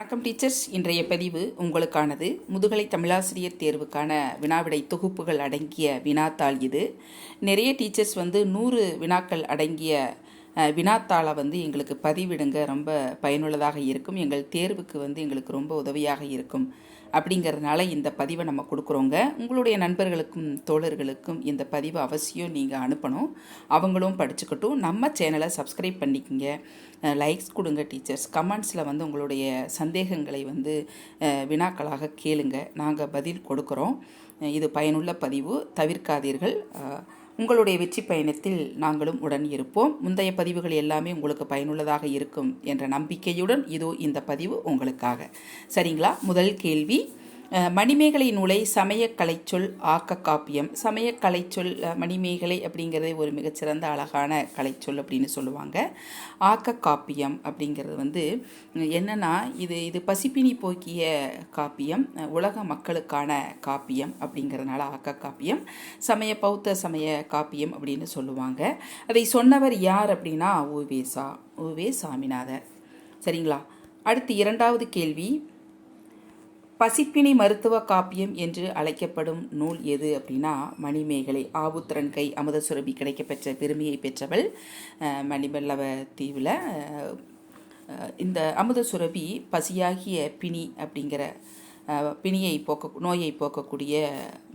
வணக்கம் டீச்சர்ஸ். இன்றைய பதிவு உங்களுக்கானது. முதுகலை தமிழாசிரியர் தேர்வுக்கான வினாவிடை தொகுப்புகள் அடங்கிய வினாத்தாள் இது. நிறைய டீச்சர்ஸ் 100 வினாக்கள் அடங்கிய வினாத்தாளை எங்களுக்கு பதிவிடுங்க, ரொம்ப பயனுள்ளதாக இருக்கும், எங்கள் தேர்வுக்கு எங்களுக்கு ரொம்ப உதவியாக இருக்கும் அப்படிங்கிறதுனால இந்த பதிவை நம்ம கொடுக்குறோங்க. உங்களுடைய நண்பர்களுக்கும் தோழர்களுக்கும் இந்த பதிவை அவசியம் நீங்கள் அனுப்பணும், அவங்களும் படிச்சுக்கட்டும். நம்ம சேனலை சப்ஸ்கிரைப் பண்ணிக்கோங்க, லைக்ஸ் கொடுங்க டீச்சர்ஸ். கமெண்ட்ஸில் உங்களுடைய சந்தேகங்களை வினாக்களாக கேளுங்க, நாங்கள் பதில் கொடுக்குறோம். இது பயனுள்ள பதிவு, தவிர்க்காதீர்கள். உங்களுடைய வெற்றி பயணத்தில் நாங்களும் உடன் இருப்போம். முந்தைய பதிவுகள் எல்லாமே உங்களுக்கு பயனுள்ளதாக இருக்கும் என்ற நம்பிக்கையுடன் இதோ இந்த பதிவு உங்களுக்காக. சரிங்களா? முதல் கேள்வி, மணிமேகலை நூலை சமயக்கலைச்சொல் ஆக்க காப்பியம். சமயக்கலைச்சொல் மணிமேகலை அப்படிங்கிறதே ஒரு மிகச்சிறந்த அழகான கலைச்சொல் அப்படின்னு சொல்லுவாங்க. ஆக்க காப்பியம் அப்படிங்கிறது என்னன்னா, இது பசிப்பினி போக்கிய காப்பியம், உலக மக்களுக்கான காப்பியம் அப்படிங்கிறதுனால ஆக்க காப்பியம். பௌத்த சமய காப்பியம் அப்படின்னு சொல்லுவாங்க. அதை சொன்னவர் யார் அப்படின்னா உவே சாமிநாதர். சரிங்களா? அடுத்து இரண்டாவது கேள்வி, பசிப்பினி மருத்துவ காப்பியம் என்று அழைக்கப்படும் நூல் எது அப்படின்னா மணிமேகலை. ஆபுத்திரன் கை அமுதசுரபி கிடைக்கப்பெற்ற பெருமையை பெற்றவள் மணிமல்லவ தீவில். இந்த அமுதசுரபி பசியாகிய பிணி அப்படிங்கிற நோயை போக்கக்கூடிய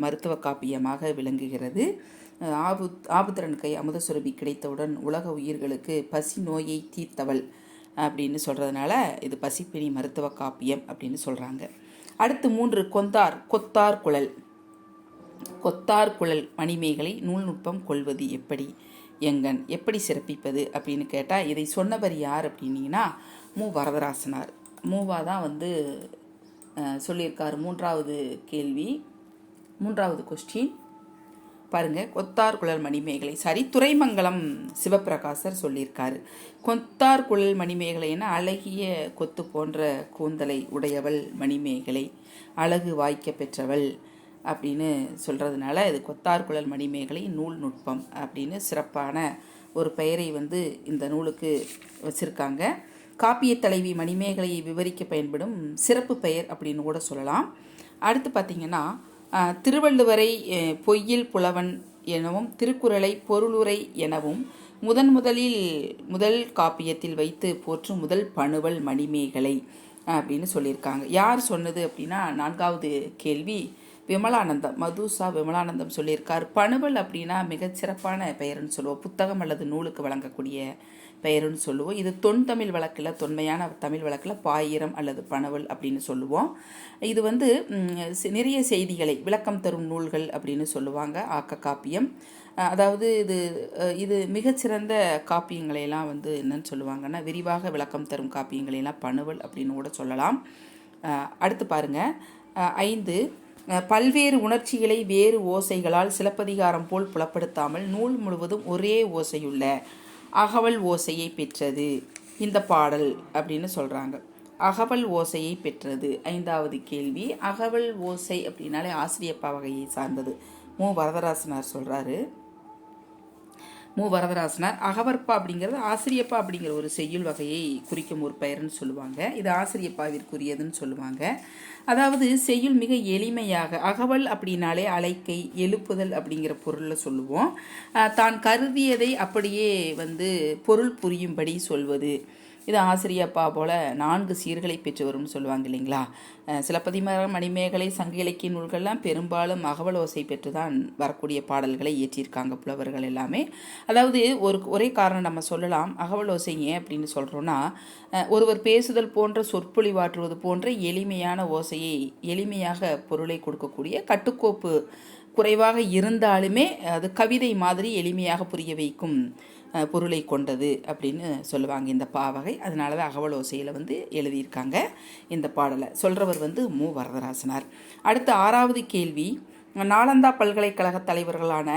மருத்துவ காப்பியமாக விளங்குகிறது. ஆபுத்திரன் கை அமுதசுரபி கிடைத்தவுடன் உலக உயிர்களுக்கு பசி நோயை தீர்த்தவள் அப்படின்னு சொல்கிறதுனால இது பசிப்பினி மருத்துவ காப்பியம் அப்படின்னு சொல்கிறாங்க. அடுத்து 3, கொத்தார் குழல் மணிமேகலை நூல்நுட்பம் கொள்வது எப்படி, எங்கன் எப்படி சிறப்பிப்பது அப்படின்னு கேட்டால் இதை சொன்னவர் யார் அப்படின்னீங்கன்னா வரதராசனார். மூவா தான் சொல்லியிருக்கார். மூன்றாவது கேள்வி, மூன்றாவது கொஸ்டின் பாருங்க. கொத்தார் குழல் மணிமேகலை துரைமங்கலம் சிவப்பிரகாசர் சொல்லியிருக்காரு. கொத்தார் குழல் மணிமேகலைன்னா அழகிய கொத்து போன்ற கூந்தலை உடையவள் மணிமேகலை, அழகு வாய்க்க பெற்றவள் அப்படின்னு சொல்கிறதுனால இது கொத்தார் குழல் மணிமேகலை நூல் நுட்பம் அப்படின்னு சிறப்பான ஒரு பெயரை இந்த நூலுக்கு வச்சுருக்காங்க. காப்பிய தலைவி மணிமேகலையை விவரிக்க பயன்படும் சிறப்பு பெயர் அப்படின்னு கூட சொல்லலாம். அடுத்து பார்த்திங்கன்னா, திருவள்ளுவரை பொய்யில் புலவன் எனவும் திருக்குறளை பொருளுரை எனவும் முதல் காப்பியத்தில் வைத்து போற்றும் முதல் பணுவல் மணிமேகலை அப்படின்னு சொல்லியிருக்காங்க. யார் சொன்னது அப்படின்னா நான்காவது கேள்வி விமலானந்தம், விமலானந்தம் சொல்லியிருக்கார். பணுவல் அப்படின்னா மிகச்சிறப்பான பெயர்னு சொல்லுவோம், புத்தகம் அல்லது நூலுக்கு வழங்கக்கூடிய பெயருன்னு சொல்லுவோம். இது தொன்தமிழ் வழக்கில், தொன்மையான தமிழ் வழக்கில் பாயிரம் அல்லது பணவல் அப்படின்னு சொல்லுவோம். இது நிறைய செய்திகளை விளக்கம் தரும் நூல்கள் அப்படின்னு சொல்லுவாங்க. ஆக்க காப்பியம் அதாவது இது மிகச்சிறந்த காப்பியங்களையெல்லாம் என்னன்னு சொல்லுவாங்கன்னா விரிவாக விளக்கம் தரும் காப்பியங்களையெல்லாம் பணுவல் அப்படின்னு கூட சொல்லலாம். அடுத்து பாருங்க, 5, பல்வேறு உணர்ச்சிகளை வேறு ஓசைகளால் சிலப்பதிகாரம் போல் புலப்படுத்தாமல் நூல் முழுவதும் ஒரே ஓசையுள்ள அகவல் ஓசையை பெற்றது இந்த பாடல் அப்படின்னு சொல்கிறாங்க. அகவல் ஓசையை பெற்றது. 5வது கேள்வி, அகவல் ஓசை அப்படின்னாலே ஆசிரியப்பா வகையை சார்ந்தது. வரதராசனார் சொல்கிறாரு. வரதராசனார் அகவற்பா அப்படிங்கிறது ஆசிரியப்பா அப்படிங்கிற ஒரு செய்யுள் வகையை குறிக்கும் ஒரு பெயர்னு சொல்லுவாங்க. இது ஆசிரியப்பாவிற்குரியதுன்னு சொல்லுவாங்க. அதாவது செய்யுள் மிக எளிமையாக, அகவல் அப்படின்னாலே அலைக்கை எழுப்புதல் அப்படிங்கிற பொருளில் சொல்லுவோம். தான் கருதியதை அப்படியே பொருள் புரியும்படி சொல்வது. இது ஆசிரியப்பா போல 4 சீர்களை பெற்று வரும்னு சொல்லுவாங்க இல்லைங்களா. சிலப்பதிகாரம், மணிமேகலை, சங்க இலக்கிய நூல்கள்லாம் பெரும்பாலும் அகவல் ஓசை பெற்று தான் வரக்கூடிய பாடல்களை இயற்றியிருக்காங்க புலவர்கள் எல்லாமே. அதாவது ஒரே காரணம் நம்ம சொல்லலாம், அகவல் ஓசை ஏன் அப்படின்னு சொல்கிறோன்னா, ஒருவர் பேசுதல் போன்ற சொற்பொழிவாற்றுவது போன்ற எளிமையான ஓசையை எளிமையாக பொருளை கொடுக்கக்கூடிய, கட்டுக்கோப்பு குறைவாக இருந்தாலுமே அது கவிதை மாதிரி எளிமையாக புரிய வைக்கும் பொருளை கொண்டது அப்படின்னு சொல்லுவாங்க இந்த பாவகை. அதனால தான் அகவல் ஓசையில் எழுதியிருக்காங்க இந்த பாடலை. சொல்கிறவர் வரதராசனார். அடுத்து 6வது கேள்வி, நாலந்தா பல்கலைக்கழக தலைவர்களான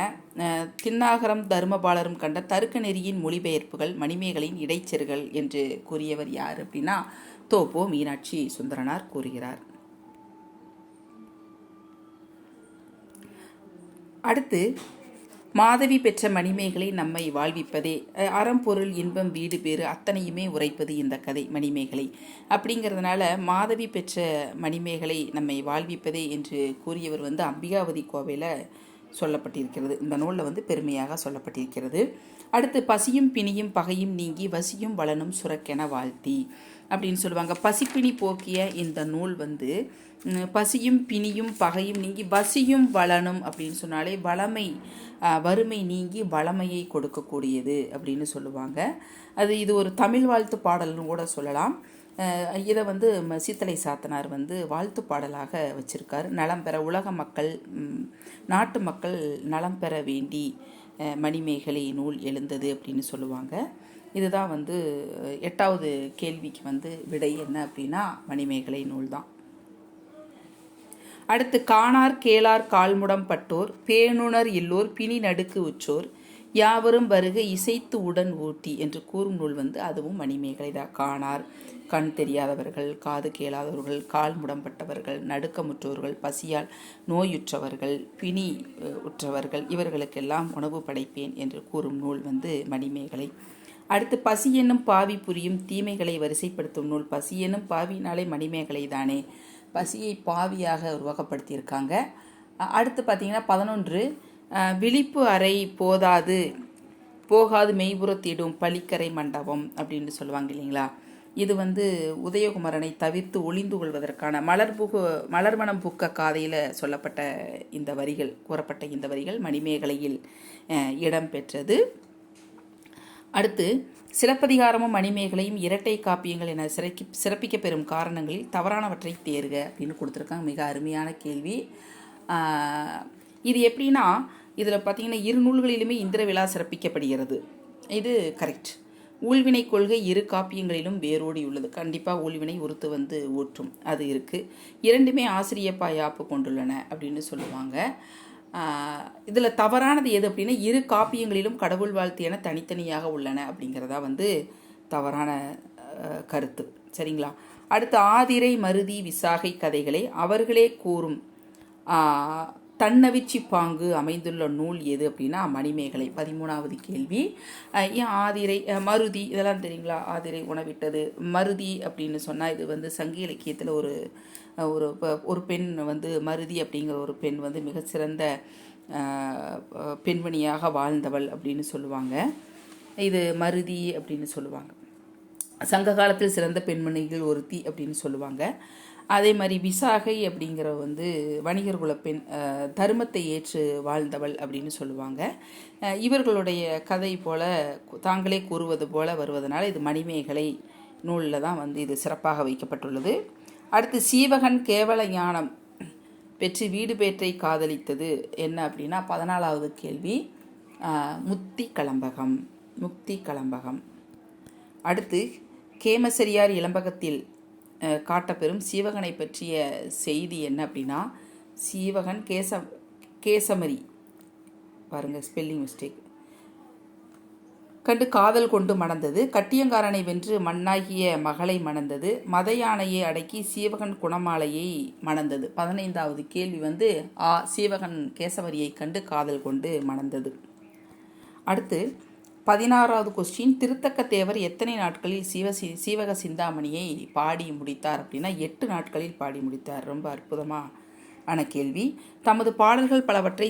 தின்னாகரம் தர்மபாலரும் கண்ட தருக்க நெறியின் மொழிபெயர்ப்புகள் மணிமேகலையின் இடைச்செருகள் என்று கூறியவர் யார் அப்படின்னா தோப்போ மீனாட்சி சுந்தரனார் கூறுகிறார். அடுத்து மாதவி பெற்ற மணிமேகலை நம்மை வாழ்விப்பதே, அறம்பொருள் இன்பம் வீடு பேறு அத்தனையுமே உரைப்பது இந்த கதை மணிமேகலை. அப்படிங்கிறதுனால மாதவி பெற்ற மணிமேகலை நம்மை வாழ்விப்பதே என்று கூறியவர் அம்பிகாவதி கோவையில் சொல்லப்பட்டிருக்கிறது. இந்த நூலில் பெருமையாக சொல்லப்பட்டிருக்கிறது. அடுத்து பசியும் பிணியும் பகையும் நீங்கி வசியும் வளனும் சுரக்கென வாழ்த்தி அப்படின்னு சொல்லுவாங்க. பசிப்பிணி போக்கிய இந்த நூல் பசியும் பிணியும் பகையும் நீங்கி வசியும் வளனும் அப்படின்னு சொன்னாலே வளமை, வறுமை நீங்கி வளமையை கொடுக்கக்கூடியது அப்படின்னு சொல்லுவாங்க. இது ஒரு தமிழ் வாழ்த்து பாடல்னு கூட சொல்லலாம். இதை சீத்தலை சாத்தனார் வாழ்த்து பாடலாக வச்சிருக்கார். நலம் பெற உலக மக்கள், நாட்டு மக்கள் நலம் பெற வேண்டி மணிமேகலை நூல் எழுந்தது அப்படின்னு சொல்லுவாங்க. இதுதான் 8வது கேள்விக்கு விடை என்ன அப்படின்னா மணிமேகலை நூல் தான். அடுத்து காணார் கேளார் கால்முடம் பட்டோர் பேணுணர் இல்லோர் பிணி நடுக்கு உற்றோர் யாவரும் வருக இசைத்து உடன் ஊட்டி என்று கூறும் நூல் அதுவும் மணிமேகலை தான். காணார் கண் தெரியாதவர்கள், காது கேளாதவர்கள், கால் முடம்பட்டவர்கள், நடுக்கமுற்றோர்கள், பசியால் நோயுற்றவர்கள், பிணி உற்றவர்கள் இவர்களுக்கெல்லாம் உணவு படைப்பேன் என்று கூறும் நூல் மணிமேகலை. அடுத்து பசி என்னும் பாவி புரியும் தீமைகளை வரிசைப்படுத்தும் நூல். பசி என்னும் பாவினாலே மணிமேகலை தானே. பசியை பாவியாக உருவகப்படுத்தியிருக்காங்க. அடுத்து பார்த்தீங்கன்னா 11 விழிப்பு அறை போகாது மெய்புறத்திடும் பழிக்கரை மண்டபம் அப்படின்னு சொல்லுவாங்க இல்லைங்களா. இது உதயகுமரனை தவிர்த்து ஒளிந்து கொள்வதற்கான மலர்மணம் புக்க காதையில் சொல்லப்பட்ட இந்த வரிகள், கூறப்பட்ட இந்த வரிகள் மணிமேகலையில் இடம்பெற்றது. அடுத்து சிலப்பதிகாரமும் மணிமேகலையும் இரட்டை காப்பியங்கள் என சிறப்பிக்க பெறும் காரணங்களில் தவறானவற்றை தேர்க அப்படின்னு கொடுத்துருக்காங்க. மிக அருமையான கேள்வி. இது எப்படின்னா, இதில் பார்த்தீங்கன்னா 2 நூல்களிலுமே இந்திர விழா சிறப்பிக்கப்படுகிறது. இது கரெக்ட். ஊழ்வினை கொள்கை 2 காப்பியங்களிலும் வேரோடி உள்ளது. கண்டிப்பாக ஊழ்வினை ஒருத்து ஓற்றும் அது இருக்குது. 2மே ஆசிரியப்பா யாப்பு கொண்டுள்ளன அப்படின்னு சொல்லுவாங்க. இதில் தவறானது எது அப்படின்னா 2 காப்பியங்களிலும் கடவுள் வாழ்த்து என தனித்தனியாக உள்ளன அப்படிங்கிறதா தவறான கருத்து. சரிங்களா. அடுத்து ஆதிரை மருதி விசாகை கதைகளை அவர்களே கூறும் தன்னவிச்சி பாங்கு அமைந்துள்ள நூல் எது அப்படின்னா மணிமேகலை. 13வது கேள்வி. ஏன் ஆதிரை மருதி இதெல்லாம் தெரியுங்களா. ஆதிரை உணவிட்டது. மருதி அப்படின்னு சொன்னால் இது சங்க இலக்கியத்தில் ஒரு பெண் மருதி அப்படிங்கிற ஒரு பெண் மிகச்சிறந்த பெண்மணியாக வாழ்ந்தவள் அப்படின்னு சொல்லுவாங்க. இது மருதி அப்படின்னு சொல்லுவாங்க. சங்க காலத்தில் சிறந்த பெண்மணிகள் ஒருத்தி அப்படின்னு சொல்லுவாங்க. அதே மாதிரி விசாகை அப்படிங்கிற வணிகர் குல பெண், தர்மத்தை ஏற்று வாழ்ந்தவள் அப்படின்னு சொல்லுவாங்க. இவர்களுடைய கதை போல தாங்களே கூறுவது போல வருவதனால இது மணிமேகலை நூலில் தான் இது சிறப்பாக வைக்கப்பட்டுள்ளது. அடுத்து சீவகன் கேவல ஞானம் பெற்று வீடு பேற்றை காதலித்தது என்ன அப்படின்னா 14வது கேள்வி முக்தி கலம்பகம். அடுத்து கேமசரியார் இளம்பகத்தில் காட்டப்பெறும் சீவகனை பற்றிய செய்தி என்ன அப்படின்னா சீவகன் கேசமரி பாருங்கள் ஸ்பெல்லிங் மிஸ்டேக் கண்டு காதல் கொண்டு மணந்தது. கட்டியங்காரனை வென்று மண்ணாகிய மகளை மணந்தது. மத யானையை அடக்கி சீவகன் குணமாலையை மணந்தது. 15வது கேள்வி சீவகன் கேசவரியை கண்டு காதல் கொண்டு மணந்தது. அடுத்து 16வது கொஸ்டின். திருத்தக்க தேவர் எத்தனை நாட்களில் சீவக சிந்தாமணியை பாடி முடித்தார் அப்படின்னா 8 நாட்களில் பாடி முடித்தார். ரொம்ப அற்புதமான கேள்வி. தமது பாடல்கள் பலவற்றை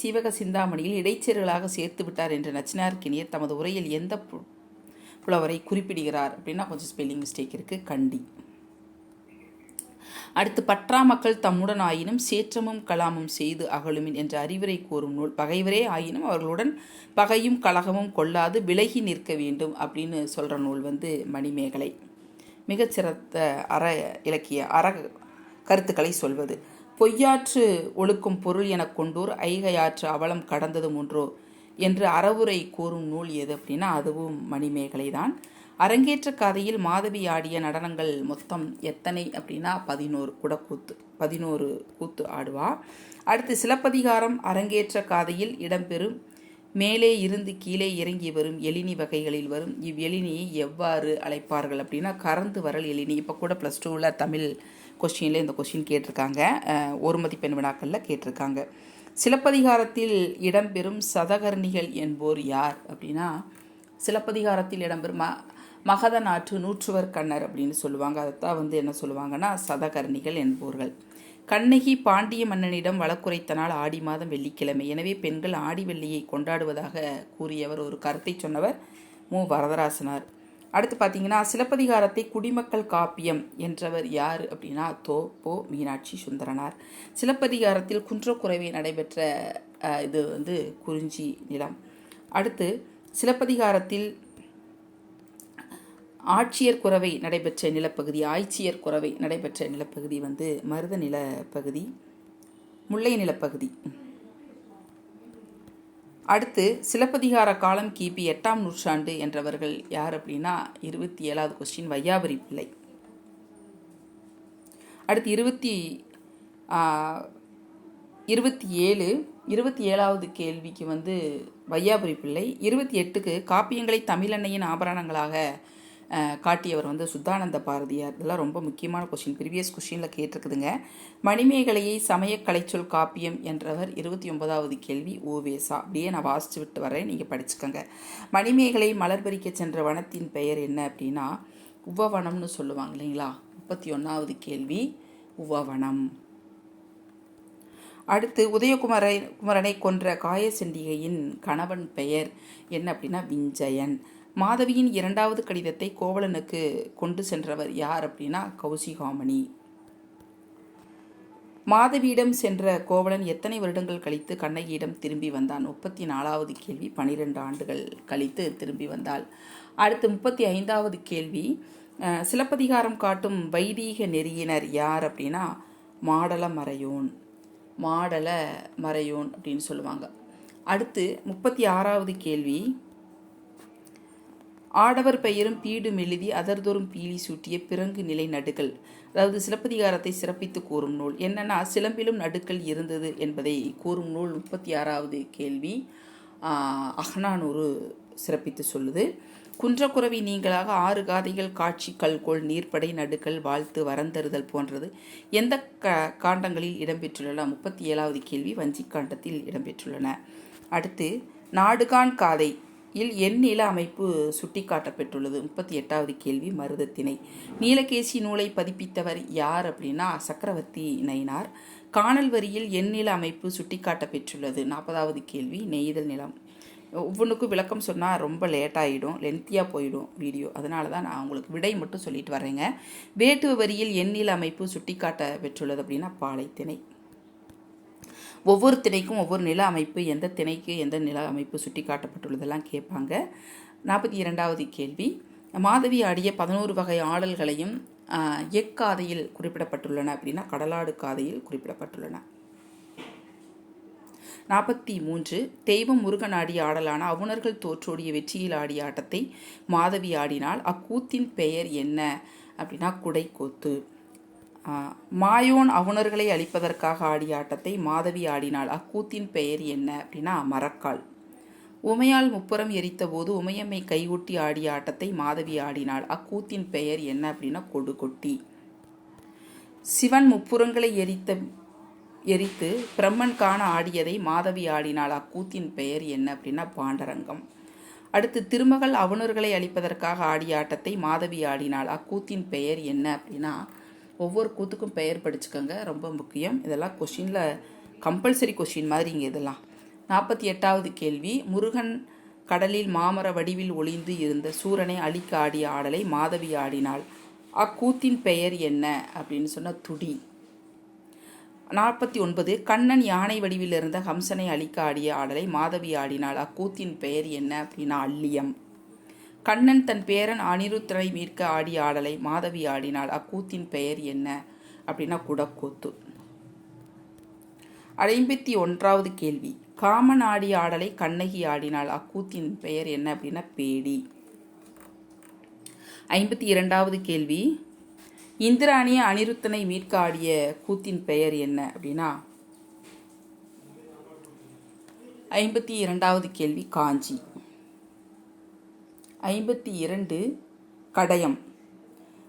சீவக சிந்தாமணியில் இடைச்செருகளாக சேர்த்து விட்டார் என்று நச்சினார்க்கினியர் தமது உரையில் எந்த புலவரை குறிப்பிடுகிறார் அப்படின்னா கொஞ்சம் ஸ்பெல்லிங் மிஸ்டேக் இருக்குது. கண்டி. அடுத்து பற்றா மக்கள் தம்முடன் ஆயினும் சேற்றமும் கலாமும் செய்து அகலுமின் என்ற அறிவுரை கூறும் நூல். பகைவரே ஆயினும் அவர்களுடன் பகையும் கலகமும் கொள்ளாது விலகி நிற்க வேண்டும் அப்படின்னு சொல்கிற நூல் மணிமேகலை. மிகச்சிறந்த அற கருத்துக்களை சொல்வது. பொய்யாற்று ஒழுக்கும் பொருள் எனக் கொண்டோர் ஐகையாற்று அவலம் கடந்ததும் ஒன்றோ என்று அறவுரை கூறும் நூல் எது அப்படின்னா அதுவும் மணிமேகலை தான். அரங்கேற்ற காதையில் மாதவி ஆடிய நடனங்கள் மொத்தம் எத்தனை அப்படின்னா 11 கூத்து ஆடுவா. அடுத்து சிலப்பதிகாரம் அரங்கேற்ற காதையில் இடம்பெறும் மேலே இருந்து கீழே இறங்கி வரும் எழினி வகைகளில் வரும் இவ்வெழினியை எவ்வாறு அழைப்பார்கள் அப்படின்னா கறந்து வரல் எழினி. இப்போ கூட +2ல் தமிழ் கொஷினில் இந்த கொஷின் கேட்டிருக்காங்க. ஒரு மதிப்பெண் வினாக்களில் கேட்டிருக்காங்க. சிலப்பதிகாரத்தில் இடம்பெறும் சதகர்ணிகள் என்போர் யார் அப்படின்னா, சிலப்பதிகாரத்தில் இடம்பெறும் மகத நாற்று நூற்றுவர் கண்ணர் அப்படின்னு சொல்லுவாங்க. அதைத்தான் என்ன சொல்லுவாங்கன்னா சதகர்ணிகள் என்போர்கள். கண்ணகி பாண்டிய மன்னனிடம் வழக்குரைத்தனால் ஆடி மாதம் வெள்ளிக்கிழமை. எனவே பெண்கள் ஆடி வெள்ளியை கொண்டாடுவதாக கூறியவர், ஒரு கருத்தை சொன்னவர் மு வரதராசனார். அடுத்து பார்த்தீங்கன்னா, சிலப்பதிகாரத்தை குடிமக்கள் காப்பியம் என்றவர் யார் அப்படின்னா போ மீனாட்சி சுந்தரனார். சிலப்பதிகாரத்தில் குன்றக்குறைவை நடைபெற்ற இது குறிஞ்சி நிலம். அடுத்து சிலப்பதிகாரத்தில் ஆட்சியர் குறவை நடைபெற்ற நிலப்பகுதி, ஆய்ச்சியர் குறவை நடைபெற்ற நிலப்பகுதி மருத நிலப்பகுதி, முல்லை நிலப்பகுதி. அடுத்து சிலப்பதிகார காலம் கிபி 8ஆம் நூற்றாண்டு என்றவர்கள் யார் அப்படின்னா 27வது கொஸ்டின் வையாபுரி பிள்ளை. அடுத்து 27வது கேள்விக்கு வையாபுரி பிள்ளை. 28க்கு காப்பியங்களை தமிழன்னையின் ஆபரணங்களாக காட்டியவர் சுத்தானந்த பாரதியார். இதெல்லாம் ரொம்ப முக்கியமான கொஸ்டின், ப்ரீவியஸ் கொஸ்டினில் கேட்டிருக்குதுங்க. மணிமேகலையை சமய கலைச்சொல் காப்பியம் என்றவர் 29வது கேள்வி ஓவேசா. அப்படியே நான் வாசித்து விட்டு வரேன், நீங்கள் படிச்சுக்கோங்க. மணிமேகலை மலர் பறிக்க சென்ற வனத்தின் பெயர் என்ன அப்படின்னா உவவனம்னு சொல்லுவாங்க இல்லைங்களா. 31வது கேள்வி உவவனம். அடுத்து உதயகுமரனை கொன்ற காயசெண்டிகையின் கணவன் பெயர் என்ன அப்படின்னா விஞ்சயன். மாதவியின் 2வது கடிதத்தை கோவலனுக்கு கொண்டு சென்றவர் யார் அப்படின்னா கௌசிகாமணி. மாதவியிடம் சென்ற கோவலன் எத்தனை வருடங்கள் கழித்து கண்ணகியிடம் திரும்பி வந்தான்? 34வது கேள்வி 12 ஆண்டுகள் கழித்து திரும்பி வந்தாள். அடுத்து 35வது கேள்வி, சிலப்பதிகாரம் காட்டும் வைதீக நெறியினர் யார் அப்படின்னா மாடல மறையோன் அப்படின்னு சொல்லுவாங்க. அடுத்து 36வது கேள்வி, ஆடவர் பெயரும் பீடு மெழுதி அதர்தோறும் பீலி சூட்டிய பிறங்கு நிலை நடுகள். அதாவது சிலப்பதிகாரத்தை சிறப்பித்து கூறும் நூல் என்னன்னா சிலம்பிலும் நடுக்கள் இருந்தது என்பதை கூறும் நூல் 36வது கேள்வி அகநானூறு சிறப்பித்து சொல்லுது. குன்றக்குறவி நீங்களாக 6 காதைகள் காட்சி கல்கோள் நீர்ப்படை நடுக்கல் வாழ்த்து வரந்தருதல் போன்றது எந்த காண்டங்களில் இடம்பெற்றுள்ளன? 37வது கேள்வி வஞ்சிக்காண்டத்தில் இடம்பெற்றுள்ளன. அடுத்து நாடுகான் காதை எண்ணில அமைப்பு சுட்டிக்காட்டப்பெற்றுள்ளது. 38வது கேள்வி மருதத்திணை. நீலகேசி நூலை பதிப்பித்தவர் யார் அப்படின்னா சக்கரவர்த்தி நயினார். காணல் வரியில் எண்ணில அமைப்பு சுட்டிக்காட்டப்பெற்றுள்ளது. 40வது கேள்வி நெய்தல் நிலம். ஒவ்வொன்றுக்கும் விளக்கம் சொன்னால் ரொம்ப லேட்டாகிடும், லென்த்தியாக போயிடும் வீடியோ. அதனால தான் நான் உங்களுக்கு விடை மட்டும் சொல்லிட்டு வரேங்க. வேட்டுவ வரியில் எண்ணில அமைப்பு சுட்டிக்காட்டப்பெற்றுள்ளது அப்படின்னா பாலைத்திணை. ஒவ்வொரு திணைக்கும் ஒவ்வொரு நில அமைப்பு, எந்த திணைக்கு எந்த நில அமைப்பு சுட்டி காட்டப்பட்டுள்ளதெல்லாம் கேட்பாங்க. 42வது கேள்வி, மாதவி ஆடிய 11 வகை ஆடல்களையும் எக்காதையில் குறிப்பிடப்பட்டுள்ளன அப்படின்னா கடலாடு காதையில் குறிப்பிடப்பட்டுள்ளன. 43 தெய்வம் முருகன் ஆடிய ஆடலான அவுணர்கள் தோற்றோடிய வெற்றியில் ஆடிய ஆட்டத்தை மாதவி ஆடினால் அக்கூத்தின் பெயர் என்ன அப்படின்னா குடைக்கூத்து. மாயோன் அவுணர்களை அழிப்பதற்காக ஆடிய ஆட்டத்தை மாதவி ஆடினாள், அக்கூத்தின் பெயர் என்ன அப்படின்னா மரக்கால். உமையால் முப்புறம் எரித்த போது உமையம்மை கைகொட்டி ஆடிய ஆட்டத்தை மாதவி ஆடினாள், அக்கூத்தின் பெயர் என்ன அப்படின்னா கொடுகொட்டி. சிவன் முப்புறங்களை எரித்து பிரம்மன் காண ஆடியதை மாதவி ஆடினாள், அக்கூத்தின் பெயர் என்ன அப்படின்னா பாண்டரங்கம். அடுத்து திருமகள் அவுணர்களை அழிப்பதற்காக ஆடிய ஆட்டத்தை மாதவி ஆடினாள், அக்கூத்தின் பெயர் என்ன அப்படின்னா ஒவ்வொரு கூத்துக்கும் பெயர் படிச்சுக்கோங்க, ரொம்ப முக்கியம். இதெல்லாம் கொஷினில் கம்பல்சரி கொஷின் மாதிரிங்க இதெல்லாம். 48வது கேள்வி, முருகன் கடலில் மாமர வடிவில் ஒளிந்து இருந்த சூரனை அழிக்க ஆடிய ஆடலை மாதவி ஆடினாள், அக்கூத்தின் பெயர் என்ன அப்படின்னு சொன்ன துடி. 49 கண்ணன் யானை வடிவில் இருந்த ஹம்சனை அழிக்க ஆடிய ஆடலை மாதவி ஆடினாள், அக்கூத்தின் பெயர் என்ன அப்படின்னா அல்லியம். கண்ணன் தன் பேரன் அனிருத்தரை மீட்க ஆடிய ஆடலை மாதவி ஆடினாள், அக்கூத்தின் பெயர் என்ன அப்படின்னா குடக்கூத்து. 51வது கேள்வி, காமன் ஆடிய ஆடலை கண்ணகி ஆடினாள், அக்கூத்தின் பெயர் என்ன அப்படின்னா பேடி. 52வது கேள்வி, இந்திராணிய அனிருத்தனை மீட்க ஆடிய கூத்தின் பெயர் என்ன அப்படின்னா 52வது கேள்வி காஞ்சி. 52 கடயம்.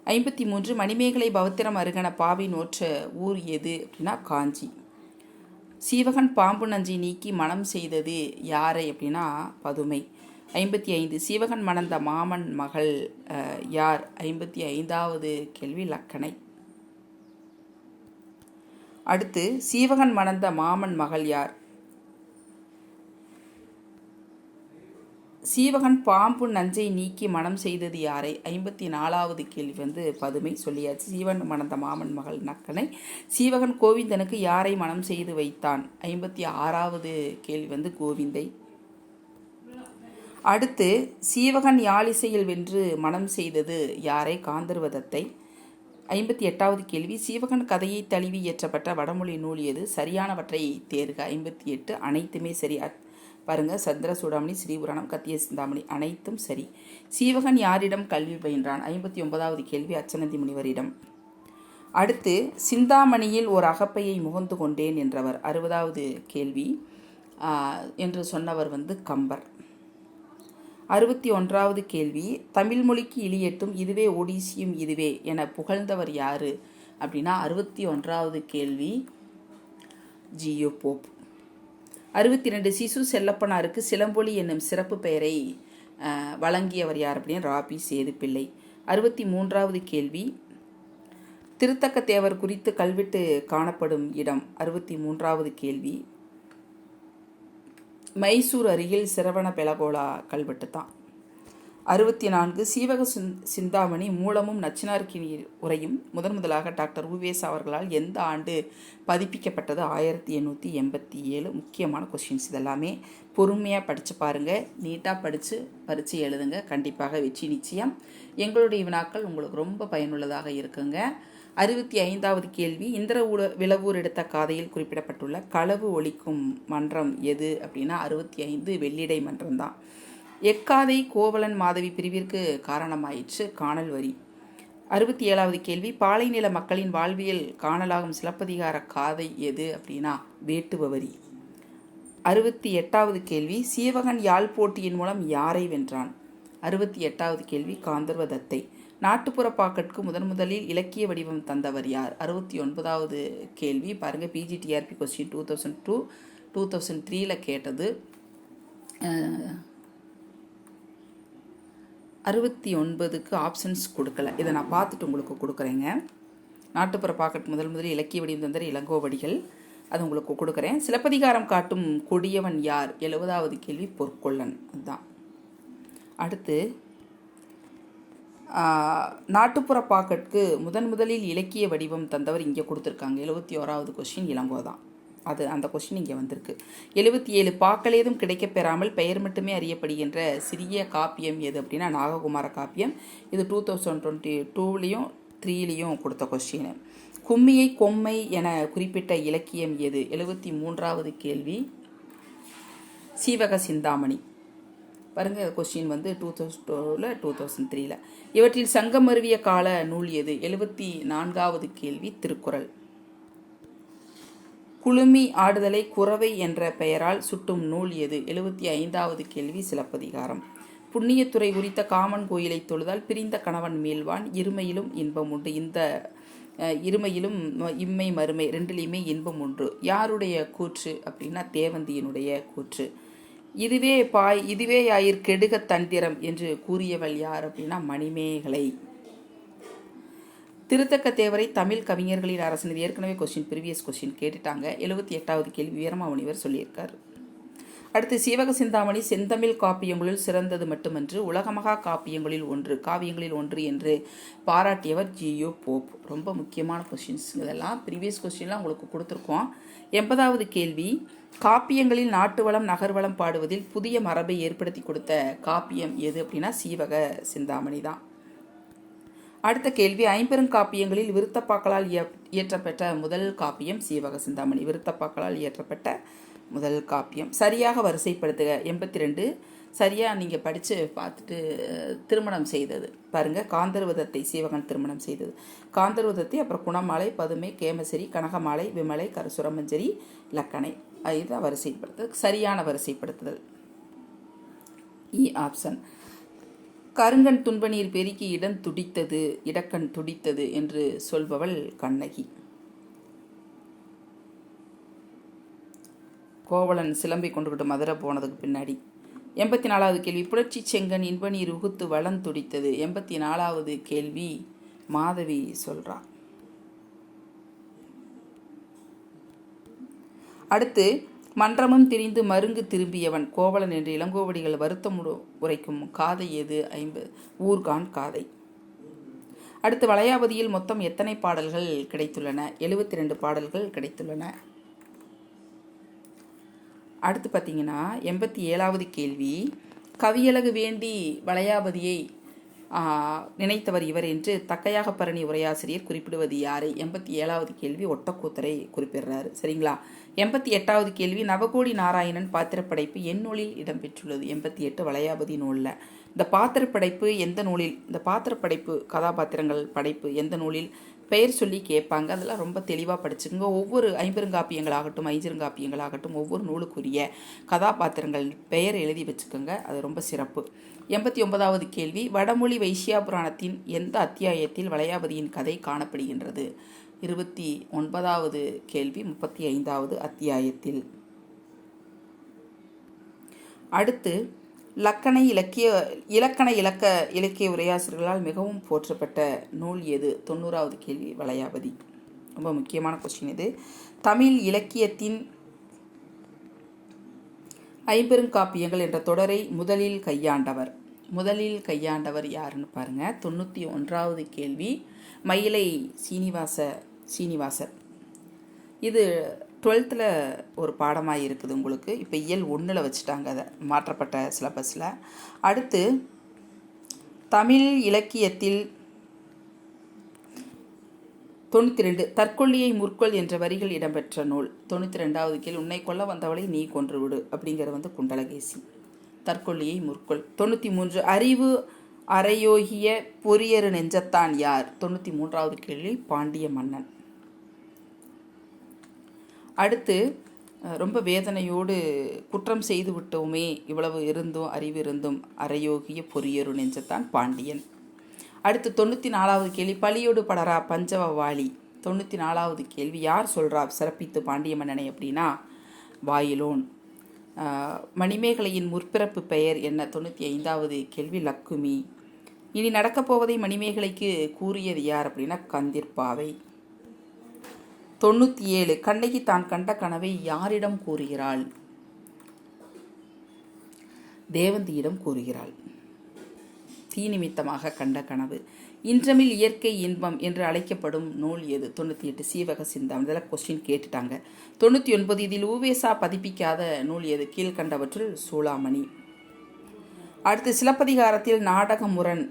53 மணிமேகலை பௌத்திரம் அருகன பாவி நோற்ற ஊர் எது அப்படின்னா காஞ்சி. சீவகன் பாம்பு நஞ்சை நீக்கி மனம் செய்தது யாரை அப்படின்னா பதுமை. 55 சீவகன் மணந்த மாமன் மகள் யார்? 55வது கேள்வி லக்கணை. அடுத்து சீவகன் மணந்த மாமன் மகள் யார்? சீவகன் பாம்பு நஞ்சை நீக்கி மனம் செய்தது யாரை? 54வது கேள்வி பதுமை சொல்லியாச்சு. சீவகன் மணந்த மாமன் மகள் லக்கணை. சீவகன் கோவிந்தனுக்கு யாரை மனம் செய்து வைத்தான்? 56வது கேள்வி கோவிந்தை. அடுத்து சீவகன் யாழிசையில் வென்று மனம் செய்தது யாரை? காந்தர்வதத்தை. 58வது கேள்வி சீவகன் கதையை தழுவி இயற்றப்பட்ட வடமொழி நூல் எது? சரியானவற்றை தேர்க. 58 அனைத்துமே சரி. பாருங்க, சந்திர சூடாமணி, ஸ்ரீபுராணம், கத்திய சிந்தாமணி அனைத்தும் சரி. சீவகன் யாரிடம் கல்வி பயின்றான்? 59வது கேள்வி அச்சனந்தி முனிவரிடம். அடுத்து சிந்தாமணியில் ஒரு அகப்பையை முகந்து கொண்டேன் என்றவர் 60வது கேள்வி என்று சொன்னவர் கம்பர். 61வது கேள்வி தமிழ் மொழிக்கு இழியட்டும் இதுவே ஒடிசியும் இதுவே என புகழ்ந்தவர் யாரு அப்படின்னா 61வது கேள்வி ஜியோ போப். 62 சிசு செல்லப்பனாருக்கு சிலம்பொலி என்னும் சிறப்பு பெயரை வழங்கியவர் யார் அப்படின்னு ராபி சேதுப்பிள்ளை. 63வது கேள்வி திருத்தக்க தேவர் குறித்து கல்வெட்டு காணப்படும் இடம்? 63வது கேள்வி மைசூர் அருகில் சிரவண பெலகோலா கல்வெட்டு தான். 64 சீவக சிந்தாமணி மூலமும் நச்சினார்க்கினி உரையும் முதலாக டாக்டர் உவேசா அவர்களால் எந்த ஆண்டு பதிப்பிக்கப்பட்டது? 1887. முக்கியமான கொஸ்டின்ஸ் இதெல்லாமே பொறுமையாக படித்து பாருங்கள், நீட்டாக படித்து பரீட்சை எழுதுங்க, கண்டிப்பாக வெற்றி நிச்சயம். எங்களுடைய வினாக்கள் உங்களுக்கு ரொம்ப பயனுள்ளதாக இருக்குங்க. 65வது கேள்வி இந்திர விளவூர் எடுத்த காதையில் குறிப்பிடப்பட்டுள்ள களவு ஒழிக்கும் மன்றம் எது அப்படின்னா 65 வெள்ளிடை மன்றம் தான். எக்காதை கோவலன் மாதவி பிரிவிற்கு காரணமாயிற்று? காணல் வரி. 67வது கேள்வி பாலைநில மக்களின் வாழ்வியல் காணலாகும் சிலப்பதிகார காதை எது அப்படின்னா வேட்டுவ வரி. 68வது கேள்வி சீவகன் யாழ் போட்டியின் மூலம் யாரை வென்றான்? 68வது கேள்வி காந்தர்வதத்தை. நாட்டுப்புற பாக்கட்கு முதலில் இலக்கிய வடிவம் தந்தவர் யார்? 69வது கேள்வி பாருங்க, பிஜிடிஆர்பி கொஸ்டின் 2002 2003 கேட்டது. 69க்கு ஆப்ஷன்ஸ் கொடுக்கல, இதை நான் பார்த்துட்டு உங்களுக்கு கொடுக்குறேங்க. நாட்டுப்புற பாக்கெட் முதலில் இலக்கிய வடிவம் தந்தர் இளங்கோவடிகள், அது உங்களுக்கு கொடுக்குறேன். சிலப்பதிகாரம் காட்டும் கொடியவன் யார்? 70வது கேள்வி பொற்கொள்ளன் அதுதான். அடுத்து நாட்டுப்புற பாக்கெட்டுக்கு முதலில் இலக்கிய வடிவம் தந்தவர் இங்கே கொடுத்துருக்காங்க. 71வது கொஸ்டின் இளங்கோ தான், அது அந்த கொஸ்டின் இங்கே வந்திருக்கு. 77 பாக்கள் ஏதும் கிடைக்கப்பெறாமல் பெயர் மட்டுமே அறியப்படுகின்ற சிறிய காப்பியம் எது அப்படின்னா நாககுமார காப்பியம். இது 2022லையும் 3லையும் கொடுத்த கொஸ்டின். கும்மியை கொம்மை என குறிப்பிட்ட இலக்கியம் எது? 73வது கேள்வி சீவக சிந்தாமணி. பாருங்க, கொஸ்டின் 2002 2003. இவற்றில் சங்கம் அருவிய கால நூல் எது? 74வது கேள்வி திருக்குறள். குழுமி ஆடுதலை குறவை என்ற பெயரால் சுட்டும் நூல் எது? 75வது கேள்வி சிலப்பதிகாரம். புண்ணியத்துறை உரித்த காமன் கோயிலை தொழுதால் பிரிந்த கணவன் மீள்வான், இருமையிலும் இன்பம் உண்டு. இந்த இருமையிலும் இம்மை மறுமை ரெண்டிலையுமே இன்பம் உண்டு. யாருடைய கூற்று அப்படின்னா தேவந்தியினுடைய கூற்று. இதுவே ஆயிர் கெடுக தந்திரம் என்று கூறியவள் யார் அப்படின்னா மணிமேகலை. திருத்தக்க தேவரை தமிழ் கவிஞர்களின் அரசன். இது ஏற்கனவே ப்ரீவியஸ் கொஸ்டின் கேட்டுட்டாங்க. 78வது கேள்வி வீரமாமுனிவர் சொல்லியிருக்காரு. அடுத்து சீவக சிந்தாமணி செந்தமிழ் காப்பியங்களில் சிறந்தது மட்டுமன்று உலகமகா காவியங்களில் ஒன்று என்று பாராட்டியவர் ஜியோ போப். ரொம்ப முக்கியமான கொஸ்டின்ஸ் இதெல்லாம். ப்ரீவியஸ் கொஸ்டின்லாம் உங்களுக்கு கொடுத்துருக்கோம். 80வது கேள்வி காப்பியங்களில் நாட்டு வளம் நகர்வளம் பாடுவதில் புதிய மரபை ஏற்படுத்தி கொடுத்த காப்பியம் எது அப்படின்னா சீவக சிந்தாமணி தான். அடுத்த கேள்வி ஐம்பெருங்காப்பியங்களில் விருத்தப்பாக்களால் இயற்றப்பட்ட முதல் காப்பியம் சீவக சிந்தாமணி. விருத்தப்பாக்களால் இயற்றப்பட்ட முதல் காப்பியம். சரியாக வரிசைப்படுத்துக. 82 சரியாக நீங்கள் படித்து பார்த்துட்டு திருமணம் செய்தது பாருங்கள். காந்தர்வதத்தை சீவகன் திருமணம் செய்தது. காந்தர்வதத்தை, அப்புறம் குணமாலை, பதுமை, கேமசரி, கனகமாலை, விமலை, கரசுரமஞ்சரி, லக்கணை. இதுதான் வரிசைப்படுத்துதல். சரியான வரிசைப்படுத்துதல் இ ஆப்ஷன். கருங்கண் துன்பநீர் பெருக்கி இடக்கண் துடித்தது என்று சொல்பவள் கண்ணகி. கோவலன் சிலம்பை கொண்டுகிட்டு மதுரை போனதுக்கு பின்னாடி. 84வது கேள்வி, புரட்சி செங்கன் இன்பநீர் உகுத்து வளம் துடித்தது. 84வது கேள்வி மாதவி சொல்றா. அடுத்து, மன்றமும் திரிந்து மருங்கு திரும்பியவன் கோவலன் என்று இளங்கோவடிகள் வருத்தம் உரைக்கும் காதை எது? ஊர்கான் காதை. அடுத்து, வளையாபதியில் மொத்தம் எத்தனை பாடல்கள் கிடைத்துள்ளன? 72 பாடல்கள் கிடைத்துள்ளன. அடுத்து பார்த்தீங்கன்னா 87வது கேள்வி, கவியழகு வேண்டி வளையாபதியை நினைத்தவர் இவர் என்று தக்கையாக பரணி உரையாசிரியர் குறிப்பிடுவது யாரை? 87வது கேள்வி ஒட்டக்கூத்தரை குறிப்பிடுறாரு. சரிங்களா? 88வது கேள்வி, நவகோடி நாராயணன் பாத்திரப்படைப்பு என் நூலில் இடம்பெற்றுள்ளது? 88 வளையாபதி நூலில். இந்த பாத்திரப்படைப்பு எந்த நூலில், இந்த பாத்திரப்படைப்பு கதாபாத்திரங்கள் படைப்பு எந்த நூலில் பெயர் சொல்லி கேட்பாங்க. அதெல்லாம் ரொம்ப தெளிவாக படிச்சுக்கோங்க. ஒவ்வொரு ஐம்பெருங்காப்பியங்களாகட்டும் ஐஞ்சிருங்காப்பியங்களாகட்டும் ஒவ்வொரு நூலுக்குரிய கதாபாத்திரங்கள் பெயர் எழுதி வச்சுக்கோங்க. அது ரொம்ப சிறப்பு. 89வது கேள்வி, வடமொழி வைசியா புராணத்தின் எந்த அத்தியாயத்தில் வளையாபதியின் கதை காணப்படுகின்றது? 29வது கேள்வி 35வது அத்தியாயத்தில். அடுத்து, இலக்கிய உரையாசிரியர்களால் மிகவும் போற்றப்பட்ட நூல் எது? 90வது கேள்வி வளையாபதி. ரொம்ப முக்கியமான கொஸ்டின் இது. தமிழ் இலக்கியத்தின் ஐம்பெருங்காப்பியங்கள் என்ற தொடரை முதலில் கையாண்டவர் யாருன்னு பாருங்க. 91வது கேள்வி மயிலை சீனிவாசர். இது 12th ஒரு பாடமாக இருக்குது உங்களுக்கு. இப்போ இயல் 1 வச்சுட்டாங்க, அதை மாற்றப்பட்ட சிலபஸில். அடுத்து, தமிழ் இலக்கியத்தில் 92 தற்கொள்ளியை முற்கொள் என்ற வரிகள் இடம்பெற்ற நூல். 92வது கேள்வி, உன்னை கொல்ல வந்தவளை நீ கொன்று விடு அப்படிங்கிறது குண்டலகேசி. தற்கொள்ளியை முற்கொள். 93 அறிவு அரையோகிய பொரியரு நெஞ்சத்தான் யார்? 93வது கேள்வி பாண்டிய மன்னன். அடுத்து, ரொம்ப வேதனையோடு குற்றம் செய்து விட்டோமே, இவ்வளவு இருந்தும் அறிவு இருந்தும் அரையோகிய பொரியரு நெஞ்சத்தான் பாண்டியன். அடுத்து 94வது கேள்வி பலியோடு படரா பஞ்சவ வாலி. 94வது கேள்வி யார் சொல்றா சிறப்பித்து பாண்டிய மன்னனை அப்படின்னா வாயிலோன். மணிமேகலையின் முற்பிறப்பு பெயர் என்ன? 95வது கேள்வி லக்குமி. இனி நடக்கப்போவதை மணிமேகலைக்கு கூறியது யார் அப்படின்னா கந்திர்பாவை. 97 கண்ணகி தான் கண்ட கனவை யாரிடம் கூறுகிறாள்? தேவந்தியிடம் கூறுகிறாள். தீ நிமித்தமாக கண்ட கனவு. இன்றமில் இயற்கை இன்பம் என்று அழைக்கப்படும் நூல் எது? 98 சீவக சிந்தாமணி. இதெல்லாம் கொஸ்டின் கேட்டுட்டாங்க. 99 இதில் ஊவேசா பதிப்பிக்காத நூல் எது? கீழ்கண்டவற்றுள் சூளாமணி. அடுத்து, சிலப்பதிகாரத்தில் நாடகமுரண்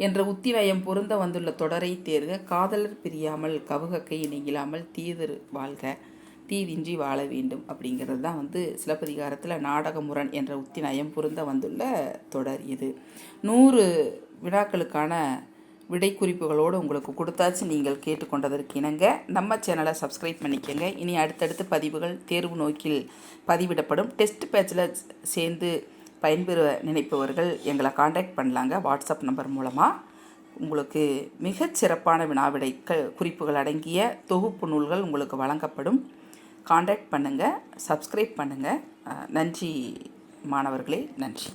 என்ற உத்திநயம் பொருந்த வந்துள்ள தொடரை தேர்க. காதலர் பிரியாமல் கவுகக்கை நீங்கிலாமல் தீதிர் வாழ்க தீதின்றி வாழ வேண்டும் அப்படிங்கிறது தான் சிலப்பதிகாரத்தில் நாடகமுரண் என்ற உத்திநயம் பொருந்த வந்துள்ள தொடர் இது. 100 வினாக்களுக்கான விடை குறிப்புகளோடு உங்களுக்கு கொடுத்தாச்சு. நீங்கள் கேட்டுக்கொண்டதற்கு இணங்க நம்ம சேனலை சப்ஸ்கிரைப் பண்ணிக்கோங்க. இனி அடுத்தடுத்து பதிவுகள் தேர்வு நோக்கில் பதிவிடப்படும். டெஸ்ட் பேட்சில் சேர்ந்து பயன்பெற நினைப்பவர்கள் எங்களை காண்டாக்ட் பண்ணலாங்க. வாட்ஸ்அப் நம்பர் மூலமாக உங்களுக்கு மிகச்சிறப்பான வினாவிடை குறிப்புகள் அடங்கிய தொகுப்பு நூல்கள் உங்களுக்கு வழங்கப்படும். காண்டாக்ட் பண்ணுங்கள், சப்ஸ்கிரைப் பண்ணுங்கள். நன்றி மாணவர்களே, நன்றி.